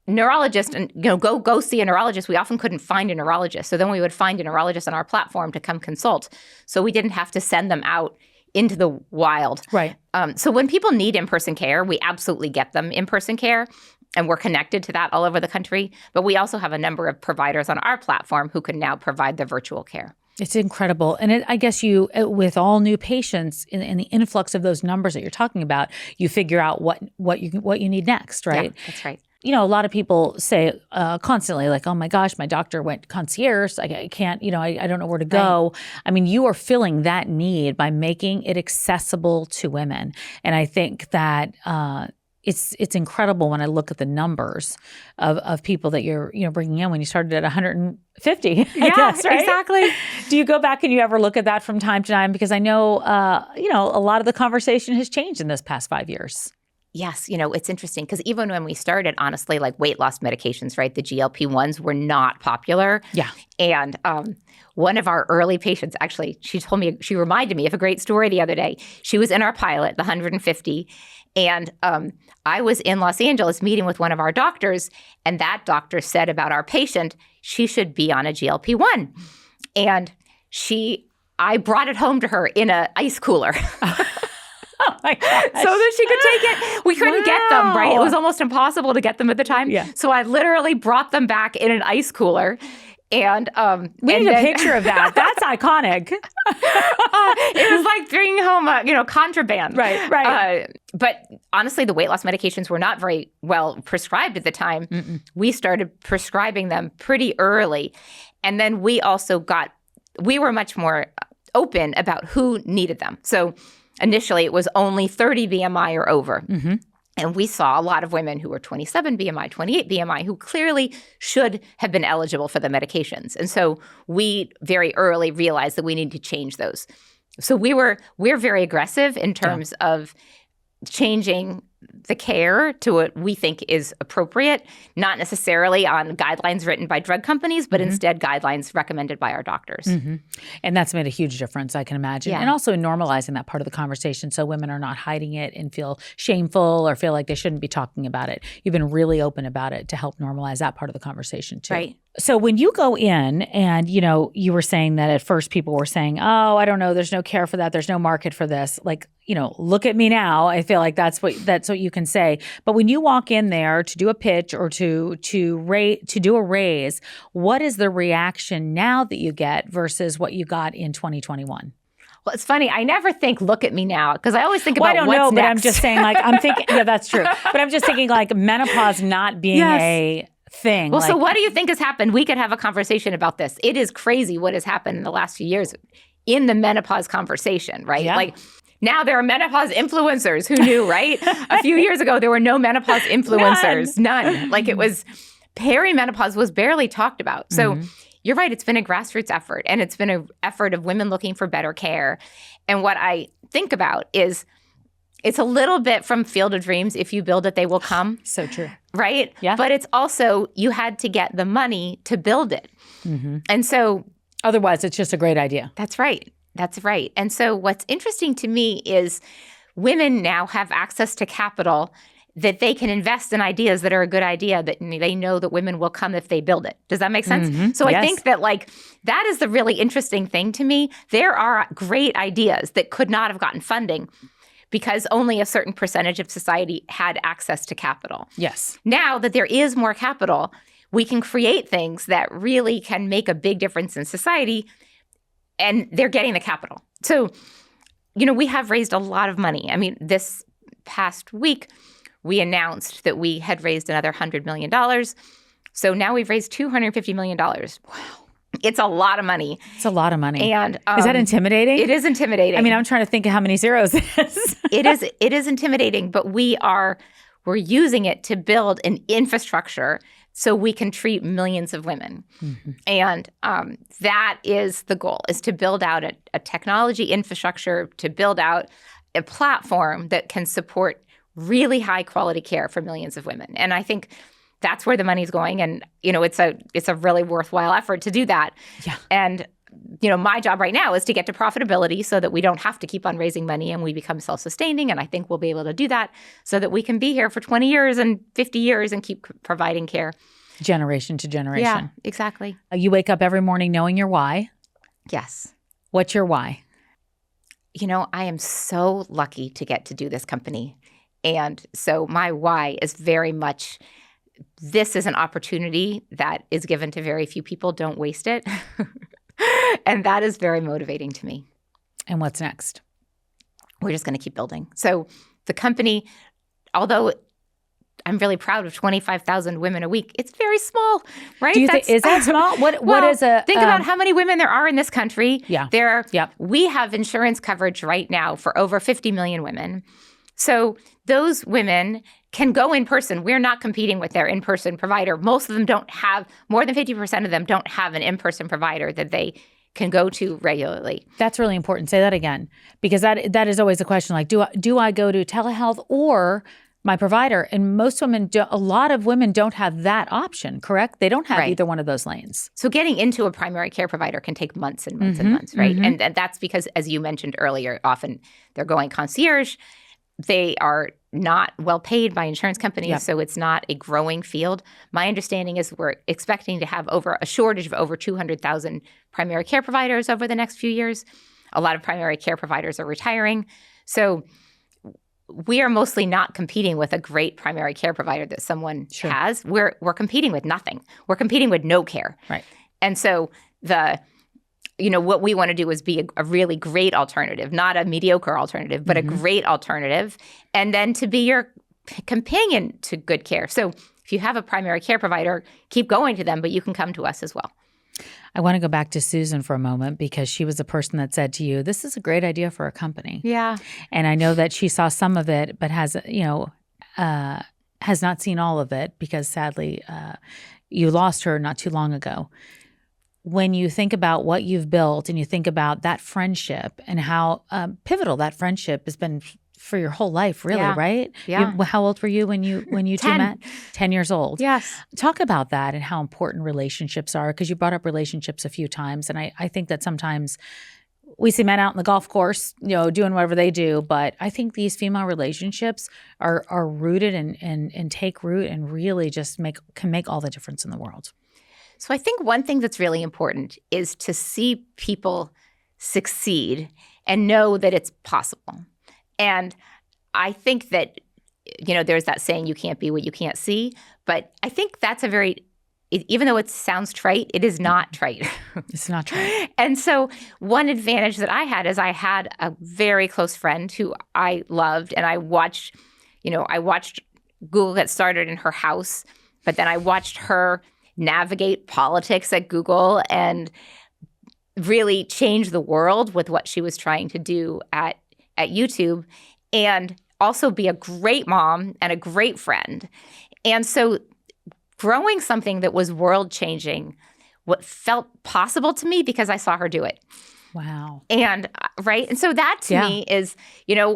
neurologist, and go see a neurologist. We often couldn't find a neurologist. So then we would find a neurologist on our platform to come consult. So we didn't have to send them out into the wild. Right. So when people need in-person care, we absolutely get them in-person care, and we're connected to that all over the country. But we also have a number of providers on our platform who can now provide the virtual care. It's incredible. And I guess you, with all new patients in the influx of those numbers that you're talking about, you figure out what you need next, right? Yeah, that's right. A lot of people say constantly, like, oh my gosh, my doctor went concierge. I can't, I don't know where to go. Right. You are filling that need by making it accessible to women. And I think that it's incredible when I look at the numbers of people that you're bringing in. When you started at 150, I guess, right? Exactly. Do you go back and you ever look at that from time to time? Because I know, a lot of the conversation has changed in this past 5 years. Yes. It's interesting because even when we started, honestly, like weight loss medications, right? The GLP-1s were not popular. Yeah. And one of our early patients, actually, she reminded me of a great story the other day. She was in our pilot, the 150, And I was in Los Angeles meeting with one of our doctors, and that doctor said about our patient, she should be on a GLP-1. And I brought it home to her in an ice cooler. Oh my gosh. So that she could take it. We couldn't get them, right? It was almost impossible to get them at the time. Yeah. So I literally brought them back in an ice cooler. And we need a picture of that. That's iconic. It was like bringing home, contraband. Right. But honestly, the weight loss medications were not very well prescribed at the time. Mm-mm. We started prescribing them pretty early. And then we were much more open about who needed them. So initially, it was only 30 BMI or over. Mm-hmm. And we saw a lot of women who were 27 BMI, 28 BMI, who clearly should have been eligible for the medications. And so we very early realized that we needed to change those. So we're very aggressive in terms of changing the care to what we think is appropriate, not necessarily on guidelines written by drug companies, but instead guidelines recommended by our doctors. Mm-hmm. And that's made a huge difference, I can imagine. Yeah. And also normalizing that part of the conversation so women are not hiding it and feel shameful or feel like they shouldn't be talking about it. You've been really open about it to help normalize that part of the conversation too. Right. So when you go in and, you were saying that at first people were saying, oh, I don't know, there's no care for that. There's no market for this. Like, look at me now. I feel like that's what you can say. But when you walk in there to do a pitch or to do a raise, what is the reaction now that you get versus what you got in 2021? Well, it's funny. I never think, look at me now, because I always think about I don't what's know, next. But I'm just saying, I'm thinking, yeah, that's true. But I'm just thinking menopause not being a thing. Well, so what do you think has happened? We could have a conversation about this. It is crazy what has happened in the last few years in the menopause conversation, right? Yeah. Now there are menopause influencers. Who knew, right? A few years ago, there were no menopause influencers. None. It was perimenopause was barely talked about. So you're right. It's been a grassroots effort, and it's been an effort of women looking for better care. And what I think about is it's a little bit from Field of Dreams. If you build it, they will come. So true. Right? Yeah. But it's also, you had to get the money to build it. Mm-hmm. And so otherwise, it's just a great idea. That's right. That's right. And so what's interesting to me is women now have access to capital that they can invest in ideas that are a good idea, that they know that women will come if they build it. Does that make sense? Mm-hmm. So I think that that is the really interesting thing to me. There are great ideas that could not have gotten funding because only a certain percentage of society had access to capital. Yes. Now that there is more capital, we can create things that really can make a big difference in society, and they're getting the capital. So, we have raised a lot of money. I mean, this past week, we announced that we had raised another $100 million. So now we've raised $250 million. Wow. It's a lot of money. It's a lot of money. And is that intimidating? It is intimidating. I mean, I'm trying to think of how many zeros it is. It is intimidating, but we're using it to build an infrastructure so we can treat millions of women. Mm-hmm. And that is the goal, is to build out a technology infrastructure, to build out a platform that can support really high quality care for millions of women. And I think that's where the money's going. And, it's a really worthwhile effort to do that. Yeah. And, my job right now is to get to profitability so that we don't have to keep on raising money and we become self-sustaining. And I think we'll be able to do that so that we can be here for 20 years and 50 years and keep providing care. Generation to generation. Yeah, exactly. You wake up every morning knowing your why. Yes. What's your why? I am so lucky to get to do this company. And so my why is very much, this is an opportunity that is given to very few people. Don't waste it. And that is very motivating to me. And what's next? We're just going to keep building. So the company, although I'm really proud of 25,000 women a week, it's very small, right? Do you think, is that small? What is a... Think about how many women there are in this country. Yeah. We have insurance coverage right now for over 50 million women. So those women can go in person. We're not competing with their in-person provider. Most of them don't have, more than 50% of them don't have an in-person provider that they can go to regularly. That's really important. Say that again, because that is always a question. Do I go to telehealth or my provider? And a lot of women don't have that option, correct? They don't have either one of those lanes. So getting into a primary care provider can take months and months and months, right? Mm-hmm. And that's because, as you mentioned earlier, often they're going concierge. They are not well paid by insurance companies, Yep. so it's not a growing field. My understanding is we're expecting to have a shortage of over 200,000 primary care providers over the next few years. A lot of primary care providers are retiring. So we are mostly not competing with a great primary care provider that someone has. We're competing with nothing. We're competing with no care. Right. And so what we want to do is be a really great alternative, not a mediocre alternative, but a great alternative, and then to be your companion to good care. So if you have a primary care provider, keep going to them, but you can come to us as well. I want to go back to Susan for a moment because she was the person that said to you, this is a great idea for a company. Yeah. And I know that she saw some of it, but has not seen all of it because sadly you lost her not too long ago. When you think about what you've built and you think about that friendship and how pivotal that friendship has been for your whole life, really, right? Yeah. How old were you when you two met? 10 years old. Yes. Talk about that and how important relationships are, because you brought up relationships a few times. And I think that sometimes we see men out in the golf course, doing whatever they do. But I think these female relationships are rooted and take root and really just can make all the difference in the world. So I think one thing that's really important is to see people succeed and know that it's possible. And I think that, there's that saying, you can't be what you can't see. But I think that's even though it sounds trite, it is not trite. It's not trite. And so one advantage that I had is I had a very close friend who I loved, and I watched Google get started in her house, but then I watched her navigate politics at Google and really change the world with what she was trying to do at YouTube, and also be a great mom and a great friend. And so growing something that was world-changing, what felt possible to me because I saw her do it. Wow. And right. And so that to me is,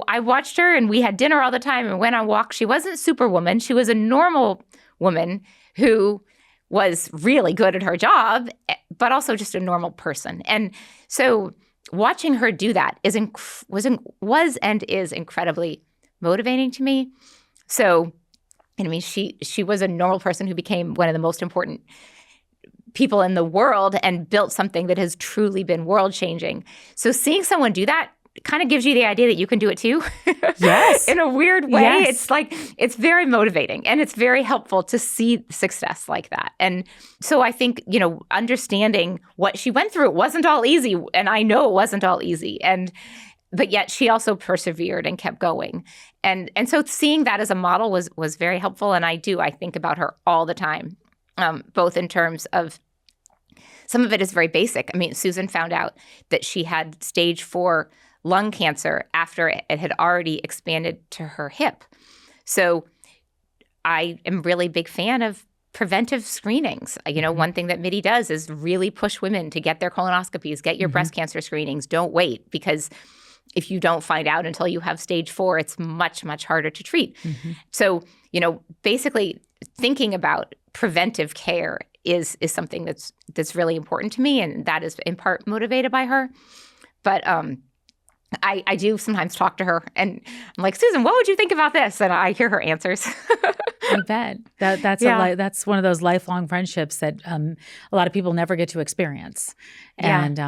I watched her and we had dinner all the time and went on walks. She wasn't Superwoman. She was a normal woman who was really good at her job, but also just a normal person. And so watching her do that was and is incredibly motivating to me. So, she was a normal person who became one of the most important people in the world and built something that has truly been world-changing. So seeing someone do that kind of gives you the idea that you can do it too. Yes. In a weird way. Yes. It's very motivating and it's very helpful to see success like that. And so I think, understanding what she went through, it wasn't all easy. And I know it wasn't all easy. But yet she also persevered and kept going. And so seeing that as a model was very helpful. And I think about her all the time, both in terms of some of it is very basic. Susan found out that she had stage 4 lung cancer after it had already expanded to her hip. So I am really big fan of preventive screenings. One thing that Midi does is really push women to get their colonoscopies, get your breast cancer screenings. Don't wait, because if you don't find out until you have stage 4, it's much, much harder to treat. So, basically thinking about preventive care is something that's really important to me, and that is in part motivated by her. But I do sometimes talk to her, and I'm like, Susan, what would you think about this? And I hear her answers. I bet that's one of those lifelong friendships that a lot of people never get to experience. And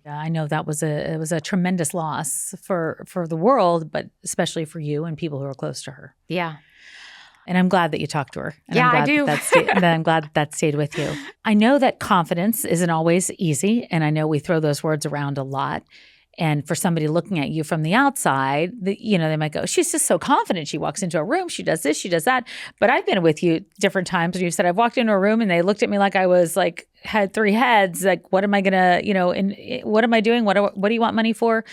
I know that it was a tremendous loss for the world, but especially for you and people who are close to her. Yeah. And I'm glad that you talked to her. And I do. I'm glad that stayed with you. I know that confidence isn't always easy, and I know we throw those words around a lot. And for somebody looking at you from the outside, they might go, she's just so confident. She walks into a room, she does this, she does that. But I've been with you different times and you said, I've walked into a room and they looked at me like I was had 3 heads. Like, what am I going to, what am I doing? What do you want money for?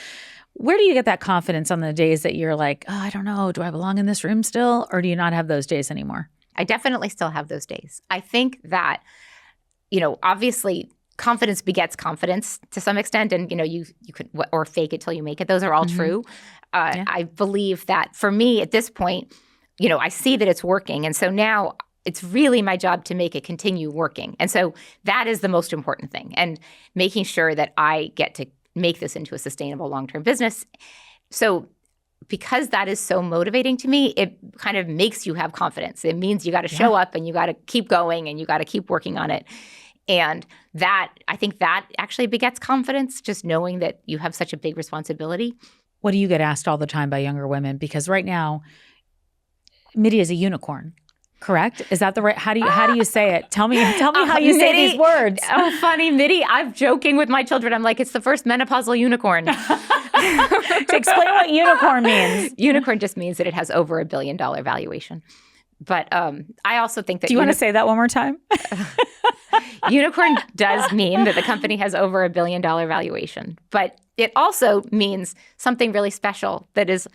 Where do you get that confidence on the days that you're like, oh, I don't know, do I belong in this room still? Or do you not have those days anymore? I definitely still have those days. I think that, obviously confidence begets confidence to some extent. And, you could, or fake it till you make it. Those are all true. I believe that for me at this point, I see that it's working. And so now it's really my job to make it continue working. And so that is the most important thing. And making sure that I get to make this into a sustainable long-term business. So because that is so motivating to me, it kind of makes you have confidence. It means you got to show up and you got to keep going and you got to keep working on it. And I think that actually begets confidence, just knowing that you have such a big responsibility. What do you get asked all the time by younger women? Because right now, Midi is a unicorn. Correct? Is that the right? How do you say it? Tell me how you say these words. Oh, funny, Midi. I'm joking with my children. I'm like, it's the first menopausal unicorn. To explain what unicorn means. Unicorn just means that it has over $1 billion valuation. But I also think that. Do you want to say that one more time? Unicorn does mean that the company has over $1 billion valuation, but it also means something really special that is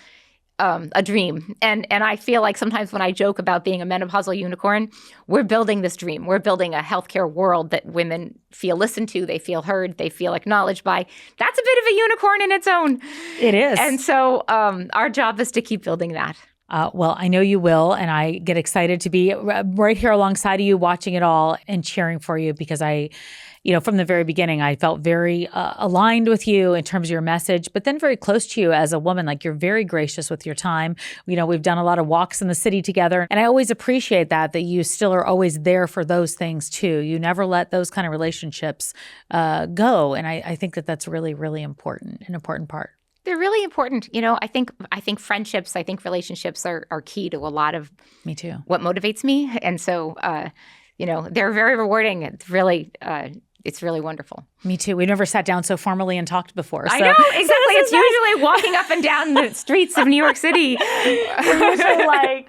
a dream. And I feel like sometimes when I joke about being a menopausal unicorn, we're building this dream. We're building a healthcare world that women feel listened to, they feel heard, they feel acknowledged by. That's a bit of a unicorn in its own. It is. And so our job is to keep building that. Well, I know you will, and I get excited to be right here alongside of you, watching it all and cheering for you because from the very beginning, I felt very aligned with you in terms of your message, but then very close to you as a woman. Like, you're very gracious with your time. We've done a lot of walks in the city together, and I always appreciate that you still are always there for those things too. You never let those kind of relationships go, and I think that that's really, really important, an important part. They're really important. I think friendships, I think relationships are key to a lot of me too. What motivates me. And so, they're very rewarding. It's really wonderful. Me too. We never sat down so formally and talked before. I know, exactly. It's usually walking up and down the streets of New York City. We're usually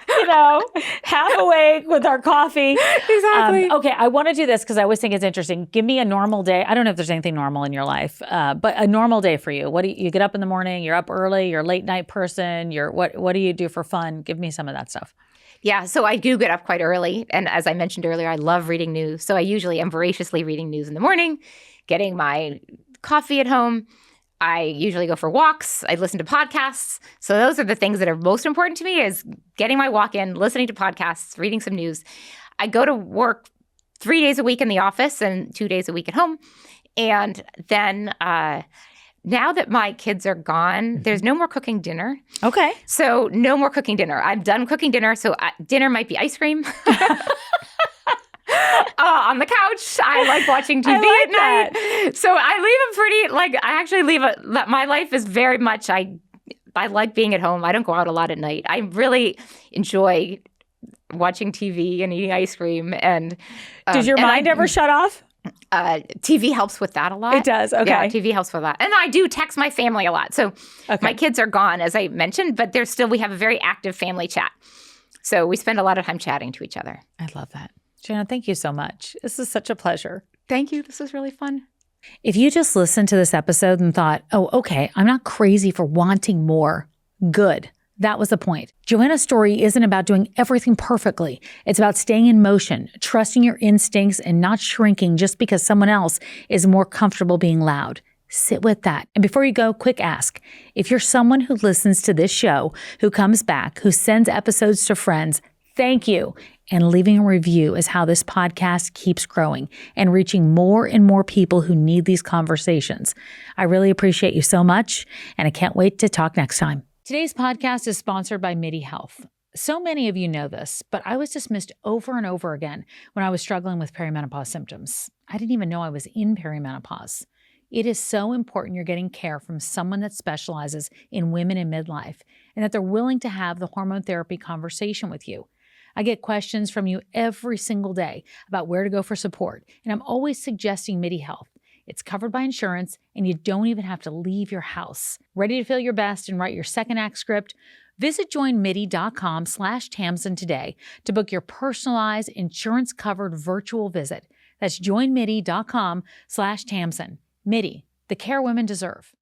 half awake with our coffee. Exactly. Okay, I want to do this because I always think it's interesting. Give me a normal day. I don't know if there's anything normal in your life, but a normal day for you. What do you get up in the morning? You're up early. You're a late night person. What do you do for fun? Give me some of that stuff. Yeah, so I do get up quite early. And as I mentioned earlier, I love reading news. So I usually am voraciously reading news in the morning, getting my coffee at home. I usually go for walks. I listen to podcasts. So those are the things that are most important to me, is getting my walk in, listening to podcasts, reading some news. I go to work 3 days a week in the office and 2 days a week at home. And then now that my kids are gone, there's no more cooking dinner. Okay. So no more cooking dinner. I'm done cooking dinner. So dinner might be ice cream. On the couch. I like watching TV at night. That. So I actually leave my life is very much, I like being at home. I don't go out a lot at night. I really enjoy watching TV and eating ice cream. And does your mind ever shut off? TV helps with that a lot. It does. Okay. Yeah, TV helps with that. And I do text my family a lot. So my kids are gone, as I mentioned, but we have a very active family chat. So we spend a lot of time chatting to each other. I love that. Joanna, thank you so much. This is such a pleasure. Thank you. This was really fun. If you just listened to this episode and thought, oh, okay, I'm not crazy for wanting more, good. That was the point. Joanna's story isn't about doing everything perfectly. It's about staying in motion, trusting your instincts, and not shrinking just because someone else is more comfortable being loud. Sit with that. And before you go, quick ask. If you're someone who listens to this show, who comes back, who sends episodes to friends, thank you. And leaving a review is how this podcast keeps growing and reaching more and more people who need these conversations. I really appreciate you so much, and I can't wait to talk next time. Today's podcast is sponsored by Midi Health. So many of you know this, but I was dismissed over and over again when I was struggling with perimenopause symptoms. I didn't even know I was in perimenopause. It is so important you're getting care from someone that specializes in women in midlife and that they're willing to have the hormone therapy conversation with you. I get questions from you every single day about where to go for support, and I'm always suggesting Midi Health. It's covered by insurance, and you don't even have to leave your house. Ready to feel your best and write your second act script? Visit joinmidi.com/Tamsen today to book your personalized, insurance-covered virtual visit. That's joinmidi.com/Tamsen. Midi, the care women deserve.